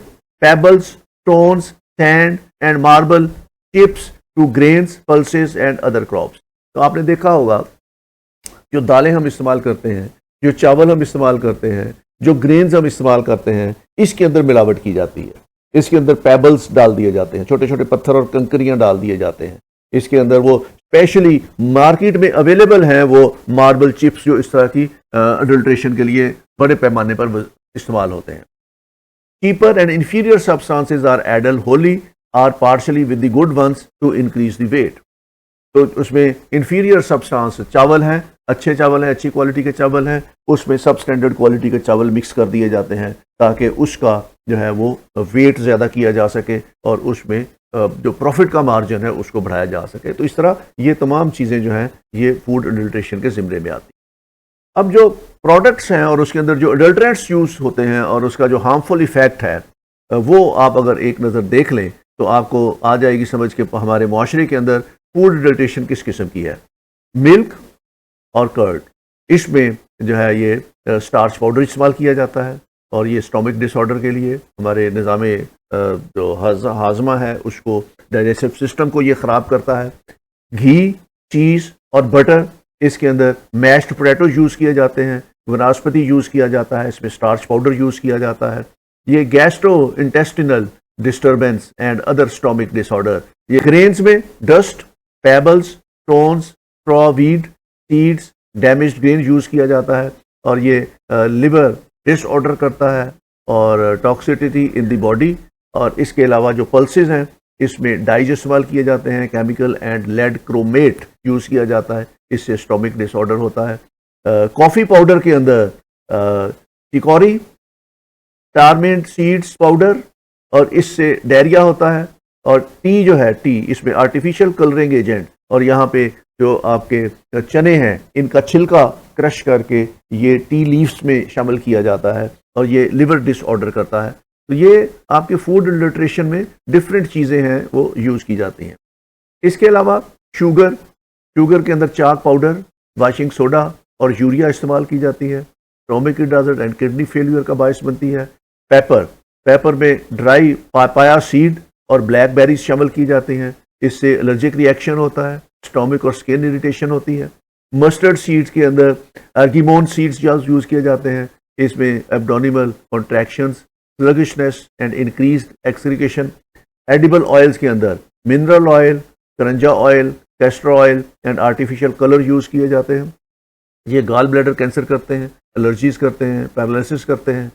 pebbles, stones, sand and marble chips to grains, pulses and other crops. तो आपने देखा होगा जो दालें हम इस्तेमाल करते हैं, जो चावल हम इस्तेमाल करते हैं, जो ग्रेन्स हम इस्तेमाल करते हैं, इसके अंदर मिलावट की जाती है। इसके अंदर पेबल्स डाल दिए जाते हैं, छोटे छोटे पत्थर और कंकरियां डाल दिए जाते हैं। इसके अंदर वो स्पेशली मार्केट में अवेलेबल हैं वो मार्बल चिप्स जो इस तरह की अडल्ट्रेशन के लिए बड़े पैमाने पर इस्तेमाल होते हैं। Cheaper and inferior substances are added wholly or partially with the good ones to increase the weight. तो उसमें इंफीरियर सब्सटेंस चावल हैं, अच्छे चावल हैं, अच्छी क्वालिटी के चावल हैं, उसमें सब स्टैंडर्ड क्वालिटी के चावल मिक्स कर दिए जाते हैं ताकि उसका जो है वो वेट ज़्यादा किया जा सके और उसमें जो प्रॉफिट का मार्जिन है उसको बढ़ाया जा सके। तो इस तरह ये तमाम चीज़ें जो हैं ये फूड एडल्ट्रेशन के ज़िम्मे में आती हैं। अब जो प्रोडक्ट्स हैं और उसके अंदर जो एडल्ट्रेंट्स यूज़ होते हैं और उसका जो हार्मफुल इफ़ेक्ट है वो आप अगर एक नज़र देख लें तो आपको आ जाएगी समझ के हमारे माशरे के अंदर फूड एडल्ट्रेशन किस किस्म की है। मिल्क और कर्ड, इसमें जो है ये स्टार्च पाउडर इस्तेमाल किया जाता है और ये स्टोमिक डिसऑर्डर के लिए हमारे निज़ामे जो हाजमा है उसको, डाइजेस्टिव सिस्टम को ये ख़राब करता है। घी, चीज़ और बटर, इसके अंदर मैश्ड पोटैटो यूज़ किए जाते हैं, वनस्पति यूज़ किया जाता है, इसमें स्टार्च पाउडर यूज़ किया जाता है। ये gastrointestinal disturbance and other stomach disorder. ये ग्रेन्स में dust, pebbles, stones, straw, wheat, seeds, damaged grain use किया जाता है और ये लिवर डिसऑर्डर करता है और टॉक्सिसिटी इन द बॉडी। और इसके अलावा जो पल्सेस हैं इसमें डाइज इस्तेमाल किए जाते हैं, chemical and lead chromate use किया जाता है, इससे स्टोमिक डिसऑर्डर होता है। कॉफ़ी पाउडर के अंदर चिकोरी, टारमेंट सीड्स पाउडर और इससे डायरिया होता है। और टी जो है, टी इसमें आर्टिफिशियल कलरिंग एजेंट, और यहाँ पे जो आपके चने हैं इनका छिलका क्रश करके ये टी लीव्स में शामिल किया जाता है और ये लिवर डिसऑर्डर करता है। तो ये आपके फूड एडल्ट्रेशन में डिफरेंट चीज़ें हैं वो यूज़ की जाती हैं। इसके अलावा शुगर के अंदर चाक पाउडर, वाशिंग सोडा और यूरिया इस्तेमाल की जाती है। Stomach disorder and kidney failure का बायस बनती है। पेपर में ड्राई पापाया सीड और ब्लैकबेरीज शामिल की जाती हैं, इससे एलर्जिक रिएक्शन होता है, स्टोमिक और स्किन इरिटेशन होती है। मस्टर्ड सीड्स के अंदर अर्गिमोन सीड्स यूज़ किए जाते हैं, इसमें abdominal contractions, sluggishness and increased excretion. Edible oils के अंदर mineral oil, karanja oil, castor oil and artificial colour use किए जाते हैं। ये गाल ब्लैडर कैंसर करते हैं, एलर्जीज करते हैं, पैरालिसिस करते हैं।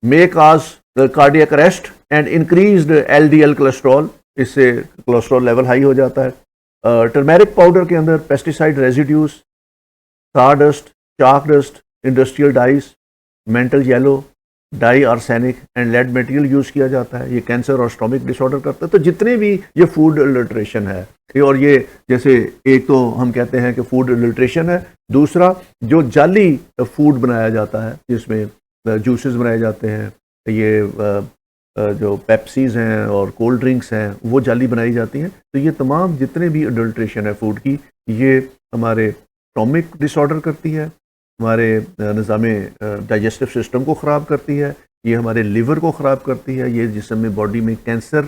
May cause cardiac arrest and increased LDL cholesterol, इससे कोलेस्ट्रॉल लेवल हाई हो जाता है। टर्मेरिक पाउडर के अंदर pesticide residues, sawdust, chalk dust, industrial dyes, metanil yellow, dye arsenic and lead material use किया जाता है। ये कैंसर और स्टोमिक डिसऑर्डर करता है। तो जितने भी ये फूड एडल्ट्रेशन है, और ये जैसे एक तो हम कहते हैं कि फूड एडल्ट्रेशन है, दूसरा जो जाली फूड बनाया जाता है जिसमें जूसेस बनाए जाते हैं, ये जो पेप्सीज हैं और कोल्ड ड्रिंक्स हैं वो जाली बनाई जाती हैं। तो ये तमाम जितने भी एडल्ट्रेशन है फूड की, ये हमारे स्टोमिक डिसऑर्डर करती है, हमारे निज़ामे डाइजेस्टिव सिस्टम को ख़राब करती है, ये हमारे लिवर को ख़राब करती है, ये जिस्म में बॉडी में कैंसर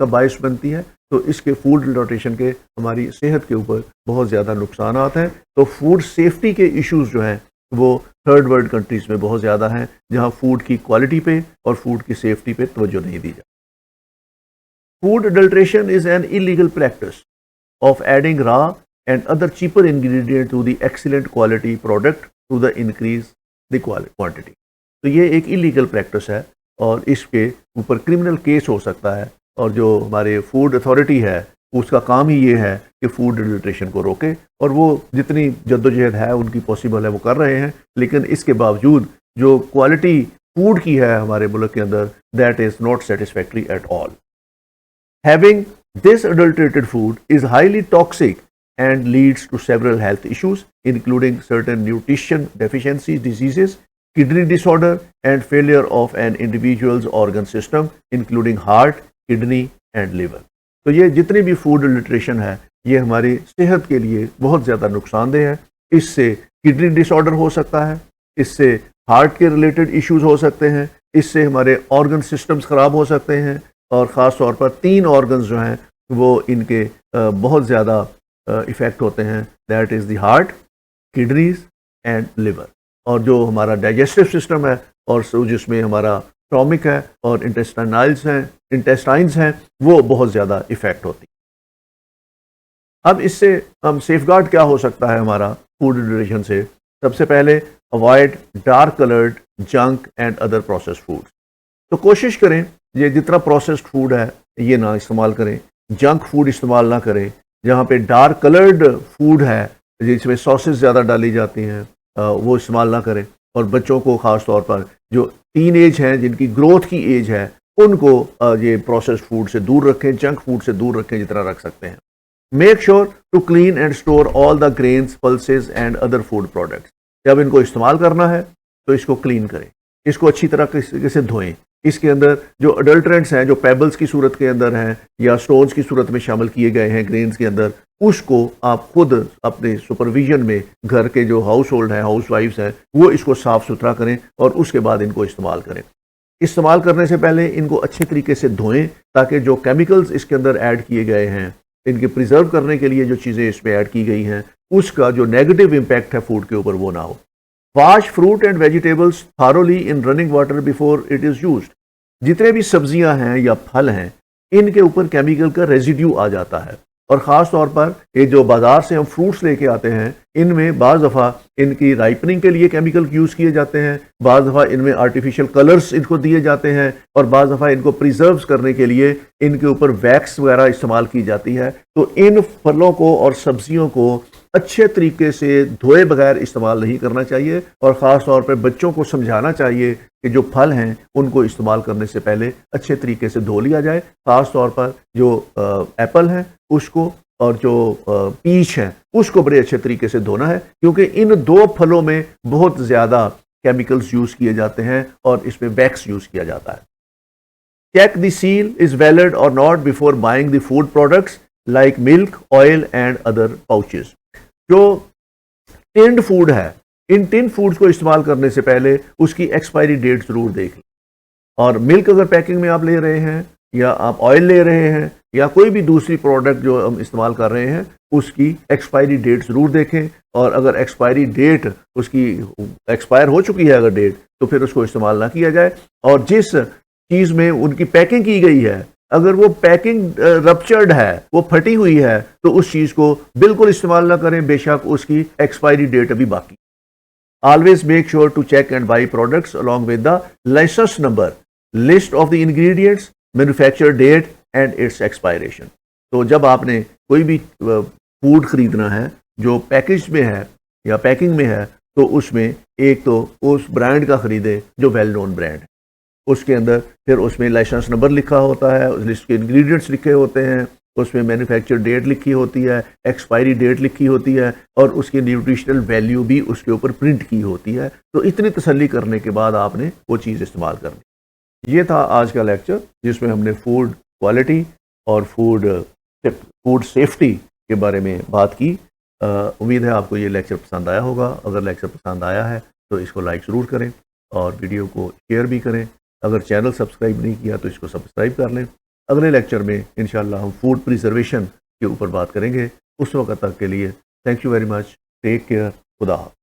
का बायस बनती है। तो इसके फूड एडल्ट्रेशन के हमारी सेहत के ऊपर बहुत ज़्यादा नुकसानात हैं। तो फूड सेफ्टी के इश्यूज़ जो हैं वो थर्ड वर्ल्ड कंट्रीज़ में बहुत ज़्यादा हैं, जहाँ फूड की क्वालिटी पे और फूड की सेफ्टी पे तवज्जो नहीं दी जाती। Food adulteration is an illegal practice of adding raw and other cheaper ingredient to the excellent quality product to the increase the quantity. तो ये एक इलीगल प्रैक्टिस है और इसके ऊपर क्रिमिनल केस हो सकता है, और जो हमारे फूड अथॉरिटी है उसका काम ही ये है कि फूड एडल्ट्रेशन को रोके, और वो जितनी जद्दोजहद है उनकी पॉसिबल है वो कर रहे हैं। लेकिन इसके बावजूद जो क्वालिटी फूड की है हमारे मुल्क के अंदर, that is not satisfactory at all. Having this adulterated food is highly toxic and leads to several health issues, including certain nutrition deficiency diseases, kidney disorder, and failure of an individual's organ system, including heart, kidney, and liver. तो ये जितनी भी फूड अडल्ट्रेशन है ये हमारी सेहत के लिए बहुत ज़्यादा नुकसानदेह है. इससे किडनी डिसऑर्डर हो सकता है, इससे हार्ट के रिलेटेड इश्यूज हो सकते हैं, इससे हमारे ऑर्गन सिस्टम्स ख़राब हो सकते हैं, और ख़ास तौर पर 3 ऑर्गन्स जो हैं वो इनके बहुत ज़्यादा इफ़ेक्ट होते हैं, that is the heart, kidneys and liver. और जो हमारा डाइजेस्टिव सिस्टम है और जिसमें हमारा स्टोमिक है और इंटेस्टाइन्स हैं वो बहुत ज़्यादा इफ़ेक्ट होती. अब इससे हम सेफगार्ड क्या हो सकता है हमारा फूड अडल्ट्रेशन से? सबसे पहले avoid dark coloured junk and other processed foods. तो कोशिश करें ये जितना प्रोसेस्ड फूड है ये ना इस्तेमाल करें, जंक फूड इस्तेमाल ना करें. जहाँ पे डार्क कलर्ड फूड है जिसमें सॉसेस ज़्यादा डाली जाती हैं वो इस्तेमाल ना करें. और बच्चों को ख़ास तौर पर जो टीन एज हैं, जिनकी ग्रोथ की एज है, उनको ये प्रोसेस्ड फूड से दूर रखें, जंक फूड से दूर रखें जितना रख सकते हैं. Make sure to clean and store all the grains, pulses and other food products. जब इनको इस्तेमाल करना है तो इसको क्लीन करें, इसको अच्छी तरह से धोएं. इसके अंदर जो अडल्ट्रेंट्स हैं, जो पेबल्स की सूरत के अंदर हैं या स्टोन्स की सूरत में शामिल किए गए हैं ग्रेन्स के अंदर, उसको आप खुद अपने सुपरविजन में घर के जो हाउस होल्ड हैं, हाउस वाइफ्स हैं, वो इसको साफ़ सुथरा करें और उसके बाद इनको इस्तेमाल करें. इस्तेमाल करने से पहले इनको अच्छे तरीके से धोएं ताकि जो केमिकल्स इसके अंदर ऐड किए गए हैं, इनके प्रिजर्व करने के लिए जो चीज़ें इसमें ऐड की गई हैं, उसका जो नेगेटिव इम्पैक्ट है फूड के ऊपर वो ना हो. Wash fruit and vegetables thoroughly in running water before it is used. जितने भी सब्जियां हैं या फल हैं इनके ऊपर केमिकल का रेजिड्यू आ जाता है. और ख़ास तौर पर ये जो बाज़ार से हम फ्रूट्स लेके आते हैं इनमें बाज़ दफ़ा इनकी राइपनिंग के लिए केमिकल यूज़ किए जाते हैं, बाज़ दफ़ा इनमें आर्टिफिशियल कलर्स इनको दिए जाते हैं, और बाज़ दफ़ा इनको प्रिजर्व करने के लिए इनके ऊपर वैक्स वगैरह इस्तेमाल की जाती है. तो इन फलों को और सब्जियों को अच्छे तरीके से धोए बगैर इस्तेमाल नहीं करना चाहिए. और ख़ास तौर पर बच्चों को समझाना चाहिए कि जो फल हैं उनको इस्तेमाल करने से पहले अच्छे तरीके से धो लिया जाए. ख़ास तौर पर जो एप्पल है उसको और जो पीच है उसको बड़े अच्छे तरीके से धोना है, क्योंकि इन 2 फलों में बहुत ज़्यादा केमिकल्स यूज़ किए जाते हैं और इसमें वैक्स यूज़ किया जाता है. Check the seal is valid और not before buying the food products like milk, oil and other pouches. जो टिन्ड फूड है, इन टिन फूड्स को इस्तेमाल करने से पहले उसकी एक्सपायरी डेट ज़रूर देख लें. और मिल्क अगर पैकिंग में आप ले रहे हैं या आप ऑयल ले रहे हैं या कोई भी दूसरी प्रोडक्ट जो हम इस्तेमाल कर रहे हैं उसकी एक्सपायरी डेट ज़रूर देखें. और अगर एक्सपायरी डेट उसकी एक्सपायर हो चुकी है अगर डेट, तो फिर उसको इस्तेमाल ना किया जाए. और जिस चीज़ में उनकी पैकिंग की गई है अगर वो पैकिंग रप्चर्ड है, वो फटी हुई है, तो उस चीज़ को बिल्कुल इस्तेमाल ना करें, बेशक उसकी एक्सपायरी डेट अभी बाकी. Always make sure to check and buy products along with the license number, list of the ingredients, manufacture date and its expiration. तो जब आपने कोई भी फूड खरीदना है जो पैकेज में है या पैकिंग में है, तो उसमें एक तो उस ब्रांड का खरीदे जो वेल नोन ब्रांड है. उसके अंदर फिर उसमें लाइसेंस नंबर लिखा होता है, उस लिस्ट के इंग्रेडिएंट्स लिखे होते हैं, उसमें मैन्युफैक्चर डेट लिखी होती है, एक्सपायरी डेट लिखी होती है और उसकी न्यूट्रिशनल वैल्यू भी उसके ऊपर प्रिंट की होती है. तो इतनी तसल्ली करने के बाद आपने वो चीज़ इस्तेमाल करनी. ये था आज का लेक्चर जिसमें हमने फूड क्वालिटी और फूड सेफ्टी के बारे में बात की. उम्मीद है आपको ये लेक्चर पसंद आया होगा. अगर लेक्चर पसंद आया है तो इसको लाइक ज़रूर करें और वीडियो को शेयर भी करें. अगर चैनल सब्सक्राइब नहीं किया तो इसको सब्सक्राइब कर लें. अगले लेक्चर में इंशाल्लाह हम फूड प्रिजर्वेशन के ऊपर बात करेंगे. उस वक्त तक के लिए thank you very much. Take care. खुदा हाफ़िज़.